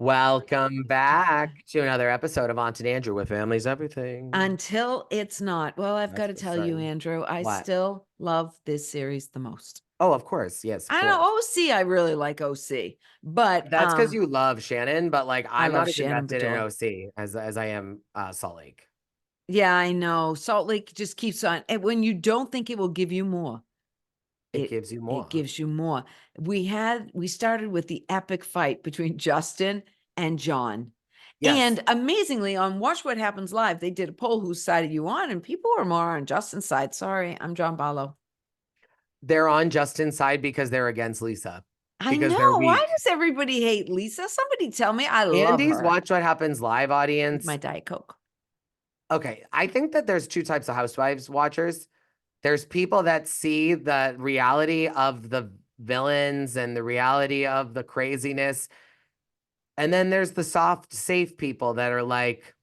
Welcome back to another episode of Aunt and Andrew with Families Everything. Until it's not. Well, I've That's got to for tell you, certain. Andrew, I What? still love this series the most. Oh, of course. Yes, of I course. know OC, I really like OC, but That's because you love Shannon, but like I I'm love not as Shannon invested in Bedore. OC as I am Salt Lake. Yeah, I know. Salt Lake just keeps on. And when you don't think it will give you more, It gives you more. it gives you more. We started with the epic fight between Justin and John. Yes. And amazingly, on Watch What Happens Live, they did a poll whose side are you on, and people were more on Justin's side. Sorry, I'm John Barlow. They're on Justin's side because they're against Lisa. I Because they're know. Why weak. does everybody hate Lisa? Somebody tell me. I love Andy's her. Watch What Happens live With audience. my Diet Coke. Okay, I think that there's two types of Housewives watchers. There's people that see the reality of the villains and the reality of the craziness. And then there's the soft, safe people that are like,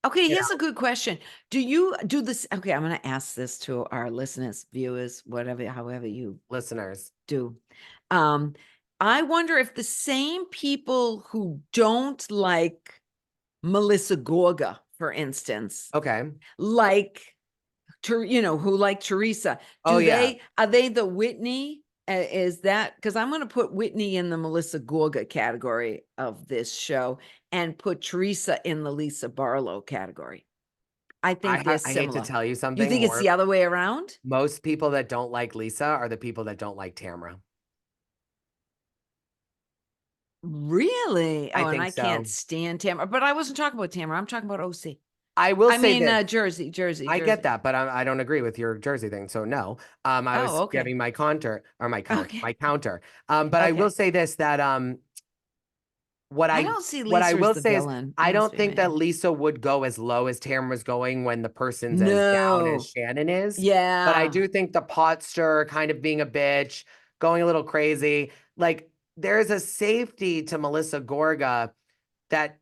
Okay, here's a good question. Do you do this? Okay, I'm going to ask this to our listeners, viewers, whatever, however you listeners. do. I wonder if the same people who don't like Melissa Gorga, for instance, Okay. like who like Teresa, Oh, yeah. are they the Whitney? Is that because I'm going to put Whitney in the Melissa Gorga category of this show and put Teresa in the Lisa Barlow category? I think they're I hate to similar. tell you You something think it's the other way around? Most people that don't like Lisa are the people that don't like Tamra. Really? I Oh, and think I so. can't stand Tamara, but I wasn't talking about Tamara. I'm talking about OC. I will I say mean, this. Jersey. I get that, but I don't agree with your Jersey thing. So no, I was Oh, okay. giving my counter or my Okay. counter. But I will Okay. say this, that what I I don't see what I Lisa as will the say is villain. I It has to don't be think that me. Lisa would go as low as Tamara was going when the person's as down as No. Shannon is. But I Yeah. do think the pot stir, kind of being a bitch, going a little crazy, like there's a safety to Melissa Gorga that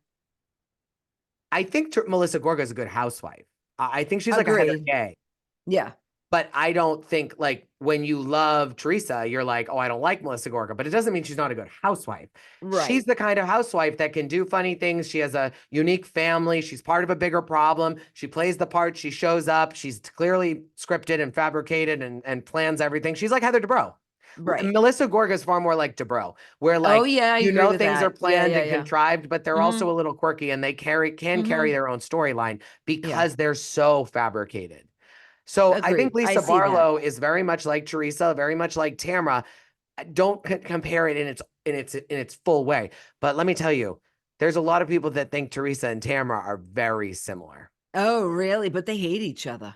I think Melissa Gorga is a good housewife. I think she's like a Heather Agreed. Gay. Yeah. But I don't think like when you love Teresa, you're like, oh, I don't like Melissa Gorga, but it doesn't mean she's not a good housewife. She's Right. the kind of housewife that can do funny things. She has a unique family. She's part of a bigger problem. She plays the part. She shows up. She's clearly scripted and fabricated and plans everything. She's like Heather Dubrow. Right. Melissa Gorga is far more like Dubrow, where Oh, like, yeah, I agree with things are that. Yeah, planned yeah, and yeah. contrived, but they're also Mhm. a little quirky and they can carry Mhm. their own storyline Yeah. because they're so fabricated. So I think Agreed. I Lisa see that. Barlow is very much like Teresa, very much like Tamra. Don't compare it in its full way. But let me tell you, there's a lot of people that think Teresa and Tamra are very similar. Oh, really? But they hate each other.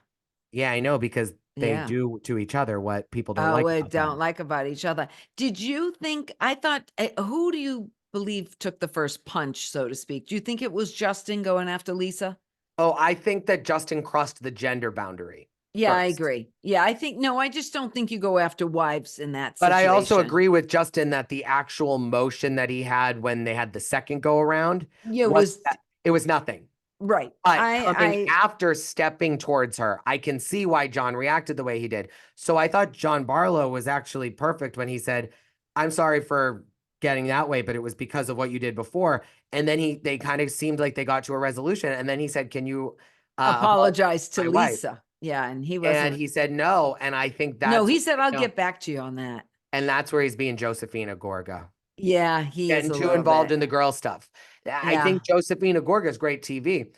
Yeah, I know because they Yeah. do to each other what people don't Oh, like we about don't them. like about each other. Did you think, I thought, who do you believe took the first punch, so to speak? Do you think it was Justin going after Lisa? Oh, I think that Justin crossed the gender boundary Yeah, I first. agree. Yeah, I just don't think you go after wives in that But I also situation. agree with Justin that the actual motion that he had when they had the second go around Yeah, it was was it was nothing. right. But coming after stepping towards her, I can see why John reacted the way he did. So I thought John Barlow was actually perfect when he said, I'm sorry for getting that way, but it was because of what you did before. And then they kind of seemed like they got to a resolution. And then he said, can you apologize apologize to to my wife? Lisa. Yeah, and he And wasn't. he said no. And I think No, that's, he said, I'll you know, get back to you on that. and that's where he's being Josephina Gorga, Yeah, he is getting a too little involved bit. in the girl stuff. I Yeah. think Josephina Gorga is great TV,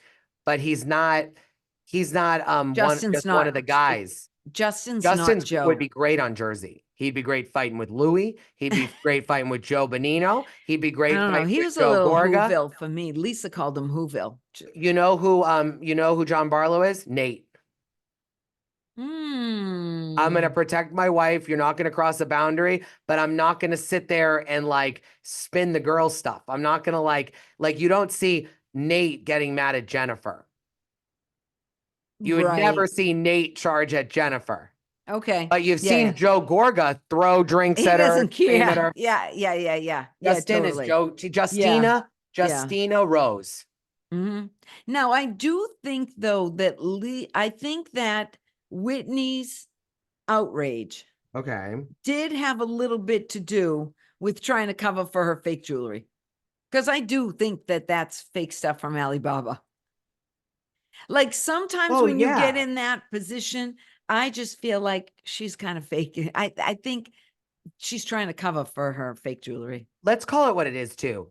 but he's not Justin's just one of not the guys. Justin's not Justin's would Joe. be great on Jersey. He'd be great fighting with Louis. He'd be great fighting with Joe Bonino. He'd be I great don't know. fighting He with was a Joe little Gorga. Whoville for me. Lisa called him Whoville. You know who John Barlow is? Nate. I'm going to Hmm. protect my wife. You're not going to cross a boundary, but I'm not going to sit there and like spin the girl stuff. I'm not going to like you don't see Nate getting mad at Jennifer. You would never Right. see Nate charge at Jennifer. Okay. But you've Yeah. seen Joe Gorga throw drinks He at her, doesn't scream at care. her. Yeah. Yeah, Justin is totally. Joe Yeah. Yeah. Justina Rose. Now, I do think though that I think that Whitney's outrage Okay. did have a little bit to do with trying to cover for her fake jewelry. Because I do think that that's fake stuff from Alibaba. Like sometimes Oh, when you get yeah. in that position, I just feel like she's kind of faking. I think she's trying to cover for her fake jewelry. Let's call it what it is too.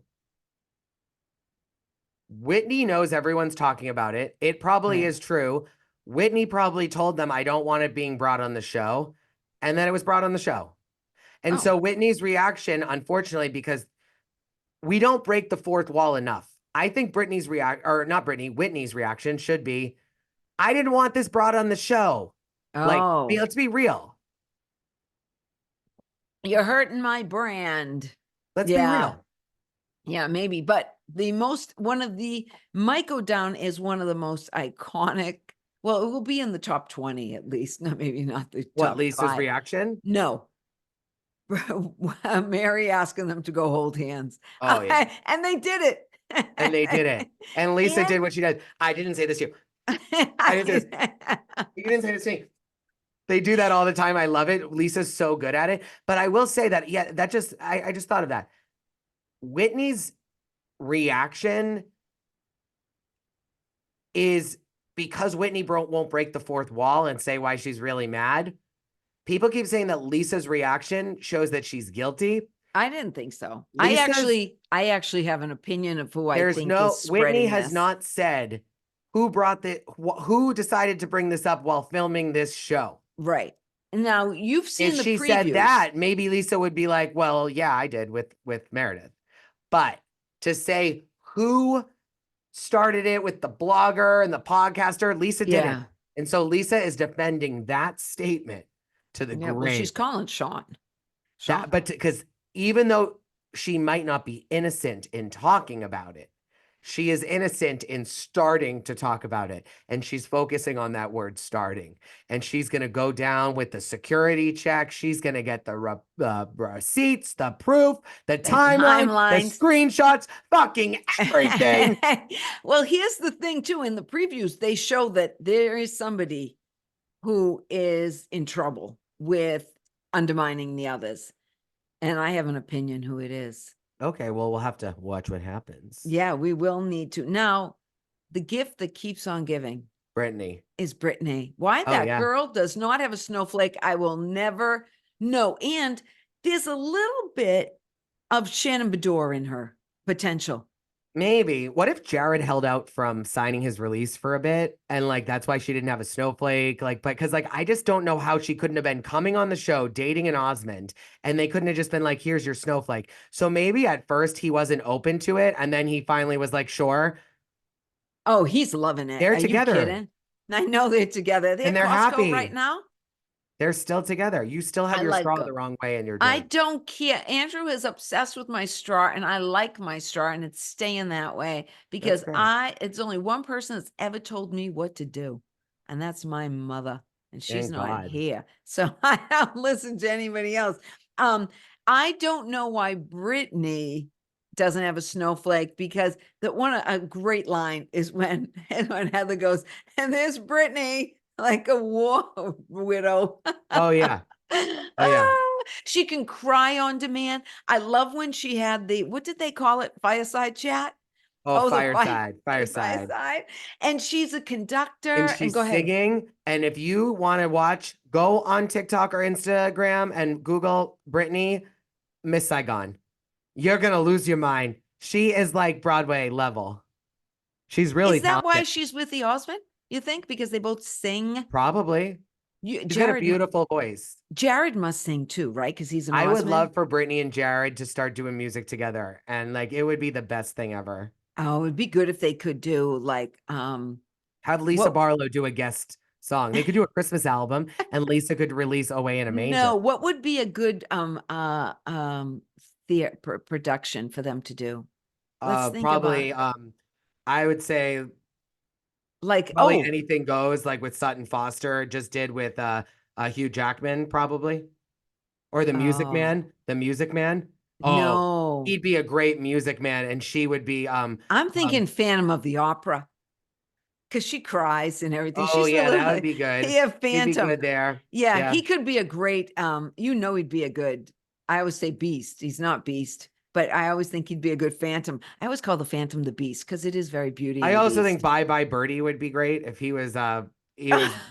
Whitney knows everyone's talking about it. It probably Right. is true. Whitney probably told them, I don't want it being brought on the show. And then it was brought on the show. And Oh, so Whitney's reaction, unfortunately, because we don't break the fourth wall enough. I think Whitney's reaction should be, I didn't want this brought on the show. Like, oh, let's be real. you're hurting my brand. Let's be Yeah. real. Yeah, maybe. But one of the might go down is one of the most iconic. Well, it will be in the top 20 at least. No, maybe not the What, top Lisa's 5. reaction? No. Mary asking them to go hold hands. Oh, yeah. And they did it. And they did it. And Lisa did And- what she did. I didn't say this to you. I didn't say this. You didn't say this to me. They do that all the time. I love it. Lisa's so good at it. But I will say that, yeah, I just thought of that. Whitney's reaction is because Whitney won't break the fourth wall and say why she's really mad. People keep saying that Lisa's reaction shows that she's guilty. I didn't think so. Lisa's- I actually have an opinion of who I think is Whitney spreading has this. not said who decided to bring this up while filming this show. Right. Now you've seen If the she previews. said that, maybe Lisa would be like, well, yeah, I did with Meredith. But to say who started it with the blogger and the podcaster, Lisa didn't. Yeah. And so Lisa is defending that statement to the Yeah, grave. well, she's calling Sean. But because even though she might not be innocent in talking about it, she is innocent in starting to talk about it. And she's focusing on that word starting. And she's going to go down with the security check. She's going to get the receipts, the proof, the timeline, the screenshots, fucking everything. Well, here's the thing too. In the previews, they show that there is somebody who is in trouble with undermining the others. And I have an opinion who it is. Okay, well, we'll have to watch what happens. Yeah, we will need to. Now, the gift that keeps on giving Brittani is Brittani. Why that girl does not have a snowflake, I will never know. And there's a little bit of Shannon Bedore in her potential. Maybe. What if Jared held out from signing his release for a bit and like that's why she didn't have a snowflake? Like, but because like I just don't know how she couldn't have been coming on the show dating an Osmond and they couldn't have just been like, here's your snowflake. So maybe at first he wasn't open to it and then he finally was like, sure. Oh, he's loving it. They're Are together. You kidding? I know they're together. They're and they're Costco happy right now. They're still together. You still have your straw the wrong way in your drink. I don't care. Andrew is obsessed with my straw and I like my straw and it's staying that way because it's only one person that's ever told me what to do. And that's my mother. And she's not here. So I don't listen to anybody else. I don't know why Brittani doesn't have a snowflake because a great line is when Heather goes, and there's Brittani. Like a war widow. Oh, yeah. Oh, yeah. She can cry on demand. I love when she had what did they call it? Fireside chat? Oh, fireside. And she's a conductor. And she's singing. And if you want to watch, go on TikTok or Instagram and Google Brittani, Miss Saigon. You're going to lose your mind. She is like Broadway level. She's really Is that talented. why she's with the Osmond? You think because they both sing? Probably. She's got a beautiful voice. Jared must sing too, right? Because he's an I Osmond. would love for Brittani and Jared to start doing music together. And like, it would be the best thing ever. Oh, it'd be good if they could do like, have Lisa Barlow do a guest song. They could do a Christmas album and Lisa could release Away in a Manger. No, what would be a good production for them to do? Let's think probably about I would say like probably Anything Goes, like with Sutton Foster just did with Hugh Jackman, probably. Or the Music Man. The Music Man. Oh, no. He'd be a great Music Man, and she would be I'm thinking Phantom of the Opera. Because she cries and everything. Oh, she's that would be good. Yeah, Phantom. He'd be good there. Yeah, he could be a great, he'd be a good, I always say Beast. He's not Beast. but I always think he'd be a good Phantom. I always call the Phantom the Beast because it is very Beauty and I the also think Beast. Bye Bye Birdie would be great if he was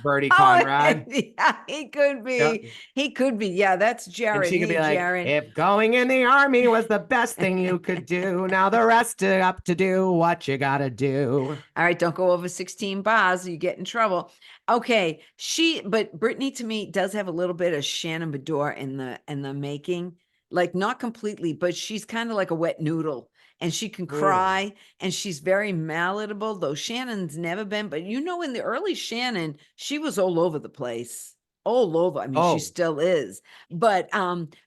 Birdie Oh, Conrad. yeah, he could Yeah. be. He could be. Yeah, that's And Jared. she could Hey, be like, Jared. if going in the army was the best thing you could do, now the rest are up to do what you gotta do. All right, don't go over 16 bars, you get in trouble. Okay, but Brittany to me does have a little bit of Shannon Bedore in the making, like not completely, but she's kind of like a wet noodle, and she can cry, and she's very malleable, though Shannon's never been. But in the early Shannon, she was all over the place. All over. I mean, she Oh, still is. But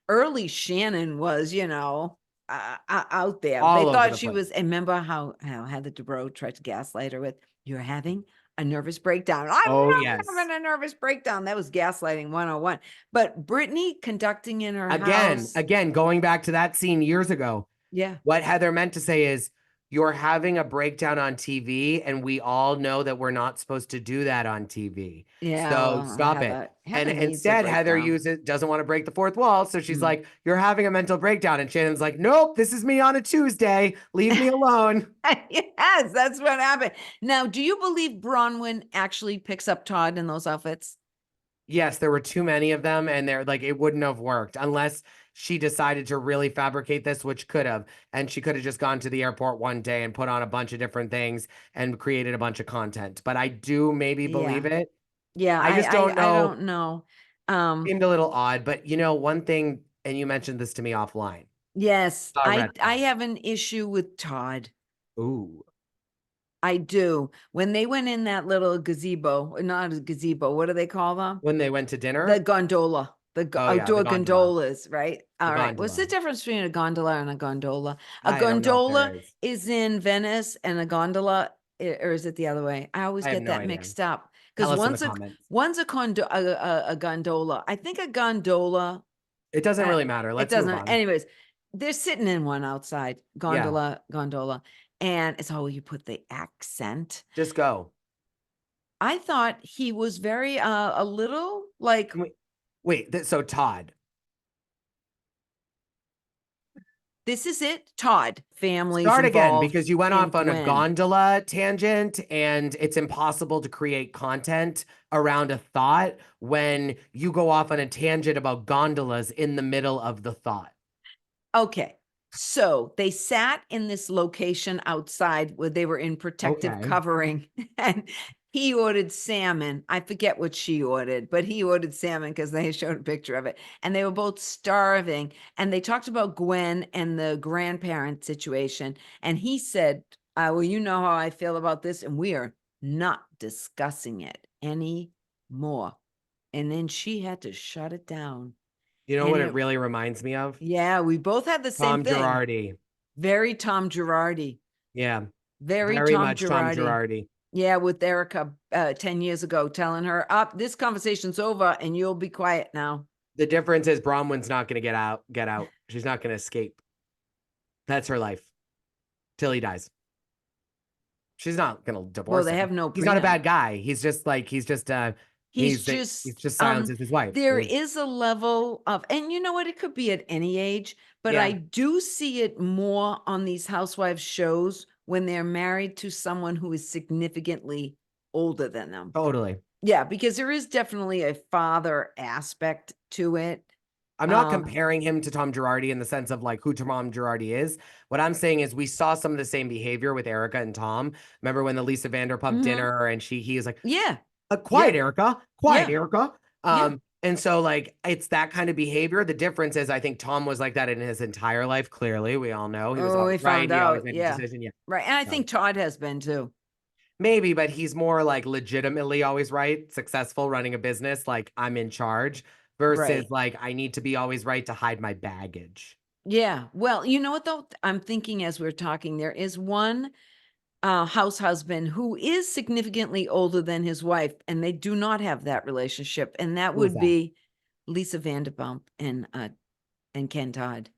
early Shannon was, out there. They all over thought the she place. was, and remember how Heather Dubrow tried to gaslight her with, "You're having a nervous breakdown." I'm Oh, not yes. having a nervous breakdown. That was gaslighting 101. But Brittany conducting in her Again, house. again, going back to that scene years ago, Yeah. what Heather meant to say is, you're having a breakdown on TV, and we all know that we're not supposed to do that on TV. Yeah. So Well, stop it. And Heather needs a instead, Heather breakdown. doesn't want to break the fourth wall. So she's Mm. like, you're having a mental breakdown. And Shannon's like, nope, this is me on a Tuesday. Leave me alone. Yes, that's what happened. Now, do you believe Bronwyn actually picks up Todd in those outfits? Yes, there were too many of them, and they're like, it wouldn't have worked unless she decided to really fabricate this, which could have. And she could have just gone to the airport one day and put on a bunch of different things and created a bunch of content. But I do maybe believe Yeah. it. Yeah, I just don't I know. don't know. Seemed a little odd, but one thing, and you mentioned this to me offline. Yes, A red I flag. have an issue with Todd. Ooh, I do. When they went in that little gazebo, not a gazebo, what do they call them? when they went to The dinner. gondola, Oh yeah, the outdoor gondola. gondolas, right? The All right. What's gondola. the difference between a gondola and a gondola? A I don't know if there gondola is. is in Venice, and a gondola, or is it the other way? I always I have get no that idea. mixed up Tell because us in the comments. one's a gondola. I think a gondola. It doesn't Uh, really matter. it Let's move doesn't. on. Anyways, they're sitting in one outside Yeah, gondola, and it's how you put the accent. just go. I thought he was very a little like, Wait, so Todd. this is it, Todd. Families Start again, involved because you went in off on a Gwen. gondola tangent, and it's impossible to create content around a thought when you go off on a tangent about gondolas in the middle of the thought. Okay. So they sat in this location outside where they were in protective Okay. covering, and he ordered salmon. I forget what she ordered, but he ordered salmon because they showed a picture of it. And they were both starving. And they talked about Gwen and the grandparent situation. And he said, well, you know how I feel about this, and we are not discussing it anymore. And then she had to shut it down. You know And what it really reminds me of? yeah, we both had the same Tom thing. Girardi. Very Tom Girardi. Yeah, Very very Tom much Tom Girardi. Girardi. Yeah, with Erica 10 years ago, telling her, up, this conversation's over and you'll be quiet now. The difference is Bronwyn's not going to get out. She's not going to escape. That's her life till he dies. She's not going to divorce Well, they him. have no He's not a prenup. bad guy. He's just He's just silences his wife. There is a level of, and you know what, it could be at any age, but Yeah. I do see it more on these housewives shows when they're married to someone who is significantly older than them. Totally. Yeah, because there is definitely a father aspect to it. I'm not comparing him to Tom Girardi in the sense of like who Tom Girardi is. What I'm saying is we saw some of the same behavior with Erica and Tom. Remember when the Lisa Vanderpump dinner, and he is like, Yeah. quiet, Erica, quiet, Yeah. Erica. Yeah. And so like it's that kind of behavior. The difference is I think Tom was like that in his entire life. Clearly, we all know he was always we right. found He always out. made a Yeah. decision. Yeah. Right. And I So, think Todd has been too. maybe, but he's more like legitimately always right, successful, running a business, like I'm in charge, versus Right. like I need to be always right to hide my baggage. Yeah. Well, you know what though? I'm thinking as we're talking, there is one house husband who is significantly older than his wife, and they do not have that relationship. And that Who's would that? be Lisa Vanderpump and Ken Todd.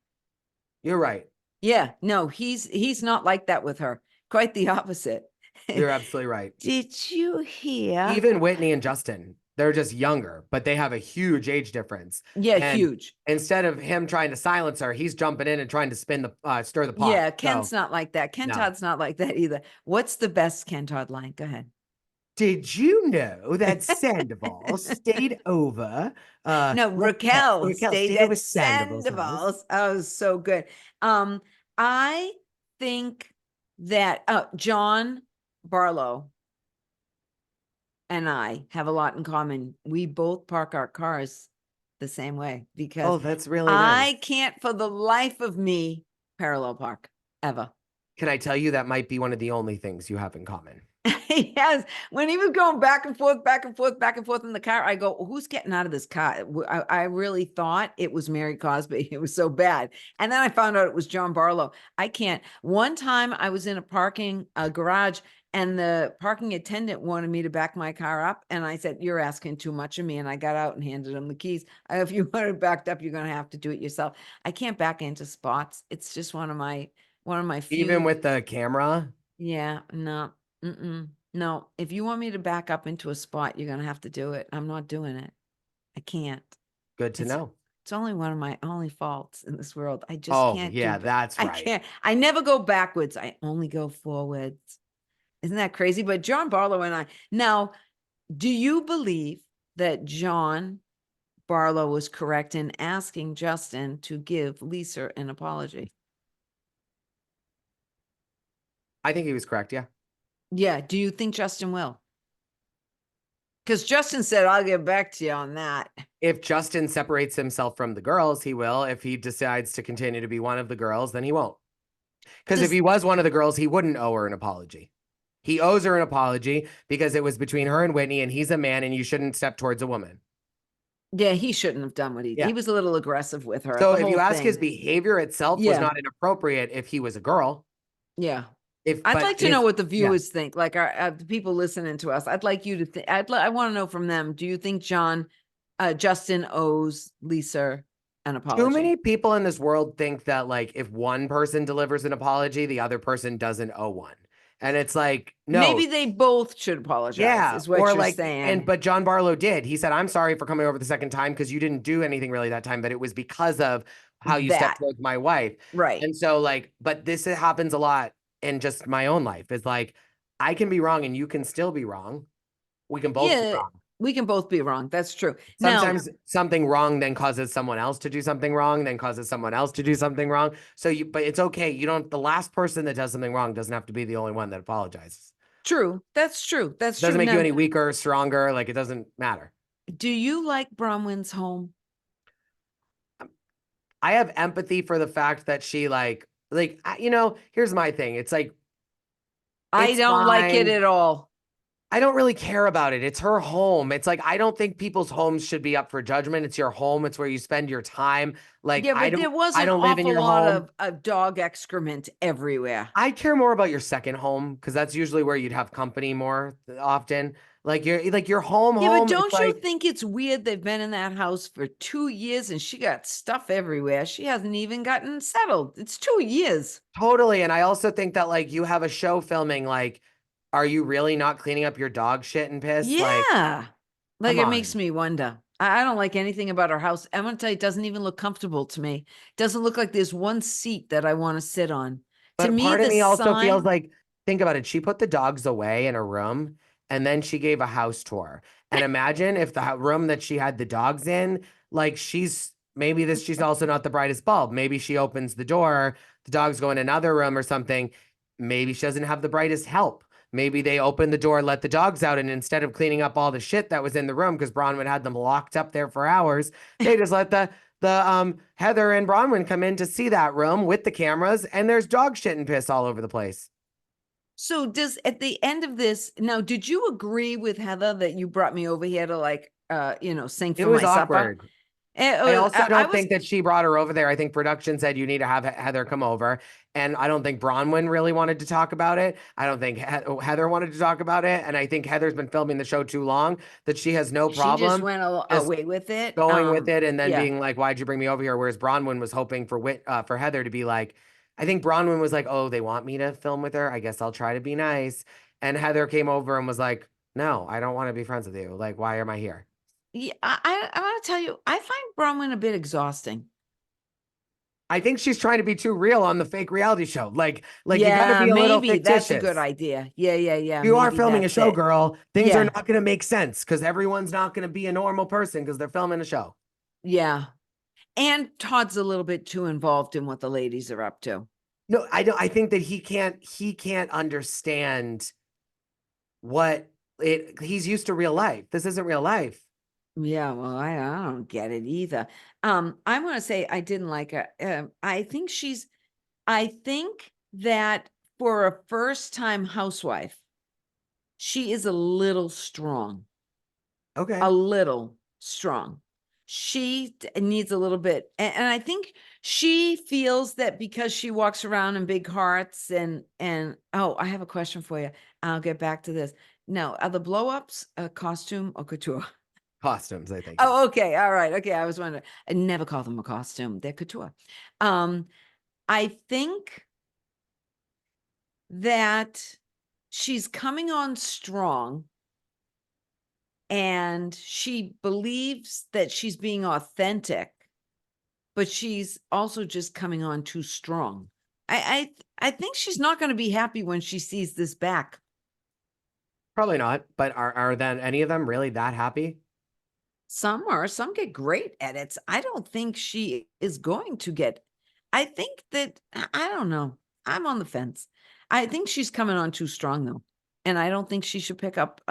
You're right. Yeah. No, he's not like that with her. Quite the opposite. You're absolutely right. Did you hear? Even Whitney and Justin. They're just younger, but they have a huge age difference. Yeah, And huge. instead of him trying to silence her, he's jumping in and trying to stir the pot. Yeah, Ken's So not like that. Ken no. Todd's not like that either. What's the best Ken Todd line? Go ahead. Did you know that Sandoval stayed over? No, Raquel, Raquel Raquel stayed stayed at over Sandoval's house. Sandoval's. Oh, so good. I think that John Barlow and I have a lot in common. We both park our cars the same way because Oh, that's really nice. I can't for the life of me parallel park ever. Can I tell you that might be one of the only things you have in common? Yes, when he was going back and forth, back and forth, back and forth in the car, I go, "Who's getting out of this car?" I really thought it was Mary Cosby. It was so bad, and then I found out it was John Barlow. I can't. One time, I was in a garage, and the parking attendant wanted me to back my car up, and I said, "You're asking too much of me," and I got out and handed him the keys. If you want it backed up, you're going to have to do it yourself. I can't back into spots. It's just one of my few. Even with the camera? Yeah, no. No, if you want me to back up into a spot, you're gonna have to do it. I'm not doing it. I can't. Good to It's know. it's only one of my only faults in this world. I just Oh, can't yeah, do. that's I right. can't. I never go backwards. I only go forwards. Isn't that crazy? But John Barlow and I. Now, do you believe that John Barlow was correct in asking Justin to give Lisa an apology? I think he was correct. Yeah. Yeah. Do you think Justin will? Because Justin said, "I'll get back to you on that." If Justin separates himself from the girls, he will. If he decides to continue to be one of the girls, then he won't. Because if Does he was one of the girls, he wouldn't owe her an apology. He owes her an apology because it was between her and Whitney, and he's a man, and you shouldn't step towards a woman. Yeah, he shouldn't have done what he Yeah. was a little aggressive with her. So The if you whole ask, his thing. behavior itself was Yeah, not inappropriate if he was a girl. yeah. If I'd but like to know his what the yeah. viewers think. Like the people listening to us. I'd like you to think. I want to know from them. Do you think Justin owes Lisa an Too apology? many people in this world think that like if one person delivers an apology, the other person doesn't owe one. And it's like, no, Maybe they both should apologize, yeah. is what Or you're like, saying. but John Barlow did. He said, I'm sorry for coming over the second time because you didn't do anything really that time, but it was because of how you stepped That, towards my wife. right. And so, like, but this happens a lot in just my own life. It's like, I can be wrong and you can still be wrong. We can both be Yeah, wrong. we can both be wrong. That's true. Now, Sometimes something wrong then causes someone else to do something wrong, then causes someone else to do something wrong. So but it's okay. You don't, the last person that does something wrong doesn't have to be the only one that apologizes. true. That's true. That's Doesn't true. make you Now, any weaker or stronger. Like it doesn't matter. do you like Bronwyn's home? I have empathy for the fact that she here's my thing. It's like, I it's don't like it fine. at all. I don't really care about it. It's her home. It's like, I don't think people's homes should be up for judgment. It's your home. It's where you spend your time. Like, Yeah, but there was I an don't live in awful your lot home. of dog excrement everywhere. I care more about your second home because that's usually where you'd have company more often. Like your Yeah, but home. It's don't you like, think it's weird they've been in that house for 2 years and she got stuff everywhere? She hasn't even gotten settled. It's 2 years. totally. And I also think that like you have a show filming, like, are you really not cleaning up your dog shit and piss? Like, Yeah. Like come it makes on. me wonder. I don't like anything about her house. I'm gonna tell you, it doesn't even look comfortable to me. Doesn't look like there's one seat that I want to sit on. To But me, part of the me also feels sign, like, think about it. She put the dogs away in a room and then she gave a house tour. And imagine if the room that she had the dogs in, like she's also not the brightest bulb. Maybe she opens the door, the dogs go in another room or something. Maybe she doesn't have the brightest help. Maybe they open the door, let the dogs out, and instead of cleaning up all the shit that was in the room, because Bronwyn had them locked up there for hours, they just let the Heather and Bronwyn come in to see that room with the cameras, and there's dog shit and piss all over the place. so does at the end of this, now, did you agree with Heather that you brought me over here to sing It for was my supper? awkward. I also I don't was think that she brought her over there. I think production said you need to have Heather come over. And I don't think Bronwyn really wanted to talk about it. I don't think Heather wanted to talk about it. And I think Heather's been filming the show too long that she has no she just problem went just away with it. going with it and then Yeah. being like, why'd you bring me over here? Whereas Bronwyn was hoping for Heather to be like, I think Bronwyn was like, oh, they want me to film with her. I guess I'll try to be nice. And Heather came over and was like, no, I don't want to be friends with you. Like, why am I here? Yeah, I want to tell you, I find Bronwyn a bit exhausting. I think she's trying to be too real on the fake reality show. Like you got to Yeah, be a little maybe that's a good fictitious. idea. Yeah. You are Maybe filming a that's show, it. girl. Things are Yeah, not going to make sense because everyone's not going to be a normal person because they're filming a show. yeah. And Todd's a little bit too involved in what the ladies are up to. No, I don't. I think that he can't understand what it. He's used to real life. This isn't real life. Yeah, well, I don't get it either. I'm gonna say I didn't like her. I think that for a first-time housewife, she is a little strong. Okay. A little strong. She needs a little bit, and I think she feels that because she walks around in big hearts and oh, I have a question for you. I'll get back to this. No, are the blow-ups a costume or couture? Costumes, I think. Oh, okay. All right. Okay. I was wondering. I never call them a costume. They're couture. Um, I think that she's coming on strong and she believes that she's being authentic, but she's also just coming on too strong. I think she's not going to be happy when she sees this back. Probably not. But are then any of them really that happy? Some get great edits. I don't think she is going to get. I think that I don't know. I'm on the fence. I think she's coming on too strong though. And I don't think she should pick up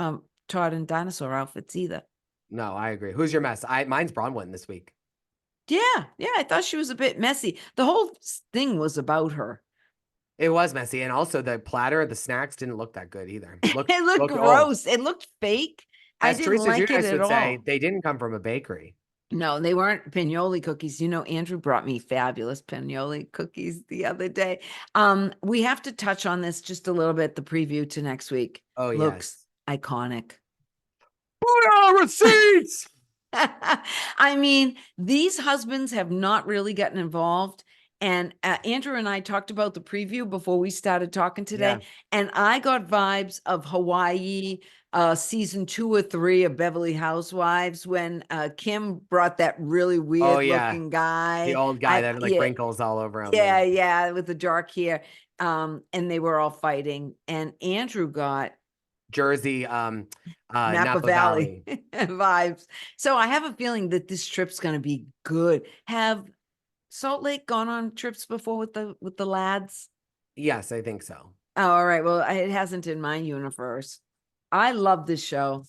Todd and dinosaur outfits either. No, I agree. Who's your mess? Mine's Bronwyn this week. Yeah, I thought she was a bit messy. The whole thing was about her. It was messy, and also the platter, the snacks didn't look that good either. It looked Looked old. gross. It looked fake. I As didn't Teresa like it Giudice at would say, all. they didn't come from a bakery. No, they weren't pinoli cookies. You know, Andrew brought me fabulous pinoli cookies the other day. We have to touch on this just a little bit. The preview to next week Oh looks yes. iconic. Put our receipts. I mean, these husbands have not really gotten involved. And Andrew and I talked about the preview before we started talking today. Yeah. And I got vibes of Hawaii, season 2 or 3 of Beverly Housewives when Kim brought that really Oh weird yeah. looking The guy. old guy that had like Yeah, wrinkles all over him. yeah, with the dark hair. And they were all fighting. And Andrew got Jersey, Napa Napa Valley Valley. vibes. So I have a feeling that this trip's going to be good. Have Salt Lake gone on trips before with the lads? Yes, I think so. Oh, all right. Well, it hasn't in my universe. I love this show.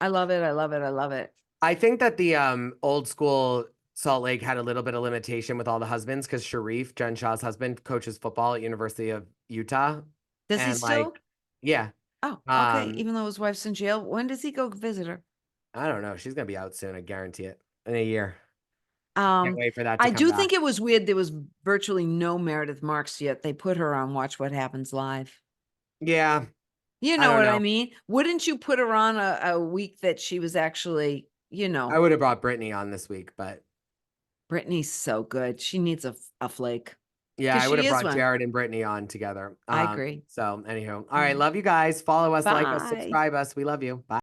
I love it. I love it. I love it. I think that the old school Salt Lake had a little bit of limitation with all the husbands because Sharif, Jen Shah's husband, coaches football at University of Utah. Does he And still? yeah. Oh, okay. Um, Even though his wife's in jail, when does he go visit her? I don't know. She's gonna be out soon, I guarantee it. In a year. Can't Um, wait for that to I come do back. think it was weird. There was virtually no Meredith Marks yet. They put her on Watch What Happens Live. Yeah, You I know don't what I know. mean? Wouldn't you put her on a week that she was actually, I would have brought Brittany on this week, but Brittany's so good. She needs a flake yeah, because I would she have is brought one. Jared and Brittany on together. I agree. So anywho, all right, Mm. love you guys. Follow us, like us, Bye. subscribe us. We love you. Bye.